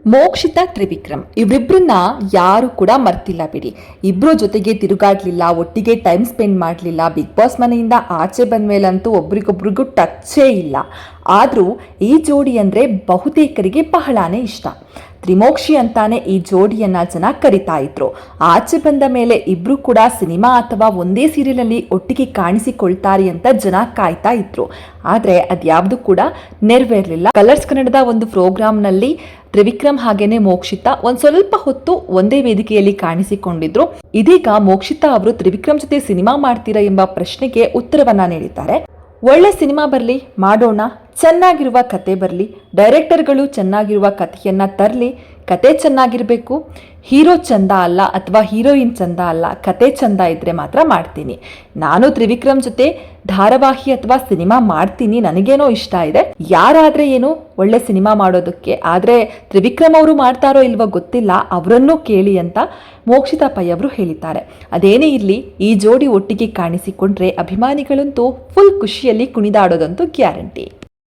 ಮೋಕ್ಷಿತಾ ತ್ರಿವಿಕ್ರಮ್ ಇವರಿಬ್ಬರನ್ನ ಯಾರು ಕೂಡ ಮರ್ತಿಲ್ಲ ಬಿಡಿ. ಇಬ್ರು ಜೊತೆಗೆ ತಿರುಗಾಡ್ಲಿಲ್ಲ, ಒಟ್ಟಿಗೆ ಟೈಮ್ ಸ್ಪೆಂಡ್ ಮಾಡಲಿಲ್ಲ. ಬಿಗ್ ಬಾಸ್ ಮನೆಯಿಂದ ಆಚೆ ಬಂದ ಮೇಲಂತೂ ಒಬ್ರಿಗೊಬ್ರಿಗೂ ಟಚ್ಚೇ ಇಲ್ಲ. ಆದರೂ ಈ ಜೋಡಿ ಅಂದರೆ ಬಹುತೇಕರಿಗೆ ಬಹಳಾನೇ ಇಷ್ಟ. ತ್ರಿಮೋಕ್ಷಿ ಅಂತಾನೆ ಈ ಜೋಡಿಯನ್ನ ಜನ ಕರಿತಾ ಇದ್ರು. ಆಚೆ ಬಂದ ಮೇಲೆ ಇಬ್ರು ಕೂಡ ಸಿನಿಮಾ ಅಥವಾ ಒಂದೇ ಸೀರಿಯಲಲ್ಲಿ ಒಟ್ಟಿಗೆ ಕಾಣಿಸಿಕೊಳ್ತಾರೆ ಅಂತ ಜನ ಕಾಯ್ತಾ ಇದ್ರು. ಆದರೆ ಅದ್ಯಾವುದು ಕೂಡ ನೆರವೇರಲಿಲ್ಲ. ಕಲರ್ಸ್ ಕನ್ನಡದ ಒಂದು ಪ್ರೋಗ್ರಾಂನಲ್ಲಿ ತ್ರಿವಿಕ್ರಮ್ ಹಾಗೇನೆ ಮೋಕ್ಷಿತಾ ಒಂದ್ ಸ್ವಲ್ಪ ಹೊತ್ತು ಒಂದೇ ವೇದಿಕೆಯಲ್ಲಿ ಕಾಣಿಸಿಕೊಂಡಿದ್ರು. ಇದೀಗ ಮೋಕ್ಷಿತಾ ಅವರು ತ್ರಿವಿಕ್ರಮ್ ಜೊತೆ ಸಿನಿಮಾ ಮಾಡ್ತೀರಾ ಎಂಬ ಪ್ರಶ್ನೆಗೆ ಉತ್ತರವನ್ನ ನೀಡಿದ್ದಾರೆ. ಒಳ್ಳೆ ಸಿನಿಮಾ ಬರಲಿ, ಮಾಡೋಣ, ಚೆನ್ನಾಗಿರುವ ಕತೆ ಬರಲಿ, ಡೈರೆಕ್ಟರ್ಗಳು ಚೆನ್ನಾಗಿರುವ ಕಥೆಯನ್ನ ತರಲಿ, ಕತೆ ಚೆನ್ನಾಗಿರಬೇಕು, ಹೀರೋ ಚಂದ ಅಲ್ಲ ಅಥವಾ ಹೀರೋಯಿನ್ ಚಂದ ಅಲ್ಲ, ಕತೆ ಚಂದ ಇದ್ರೆ ಮಾತ್ರ ಮಾಡ್ತೀನಿ. ನಾನು ತ್ರಿವಿಕ್ರಮ್ ಜೊತೆ ಧಾರಾವಾಹಿ ಅಥವಾ ಸಿನಿಮಾ ಮಾಡ್ತೀನಿ, ನನಗೇನೋ ಇಷ್ಟ ಇದೆ. ಯಾರಾದ್ರೆ ಏನು ಒಳ್ಳೆ ಸಿನಿಮಾ ಮಾಡೋದಕ್ಕೆ, ಆದರೆ ತ್ರಿವಿಕ್ರಮ್ ಅವರು ಮಾಡ್ತಾರೋ ಇಲ್ವೋ ಗೊತ್ತಿಲ್ಲ, ಅವರನ್ನೂ ಕೇಳಿ ಅಂತ ಮೋಕ್ಷಿತಾ ಪೈ ಅವರು ಹೇಳಿದ್ದಾರೆ. ಅದೇನೇ ಇರಲಿ, ಈ ಜೋಡಿ ಒಟ್ಟಿಗೆ ಕಾಣಿಸಿಕೊಂಡ್ರೆ ಅಭಿಮಾನಿಗಳಂತೂ ಫುಲ್ ಖುಷಿಯಲ್ಲಿ ಕುಣಿದಾಡೋದಂತೂ ಗ್ಯಾರಂಟಿ.